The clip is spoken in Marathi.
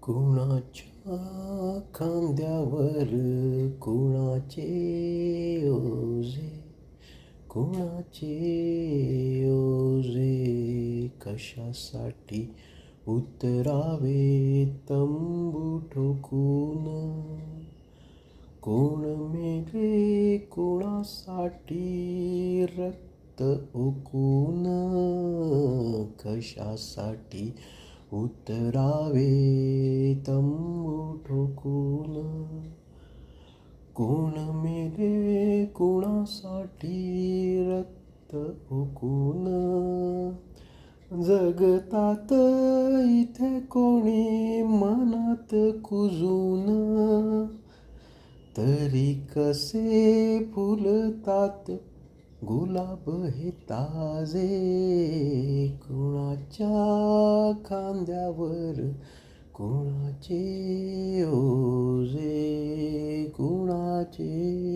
कुणाच्या खांद्यावर कुणाचे ओझे, कुणाचे ओझे, कशासाठी उतरावे तंबू ठोकून. कोण मेले कुणासाठी रक्त ओकून, कशासाठी उतरावे तंबू ठोकून. कोण मेले कुणासाठी रक्त ओकून. जगतात इथे कोणी मनात कुजून, तरी कसे फुलतात गुलाब हे ताजे. कुणाच्या खांद्यावर कुणाचे ओझे, कुणाचे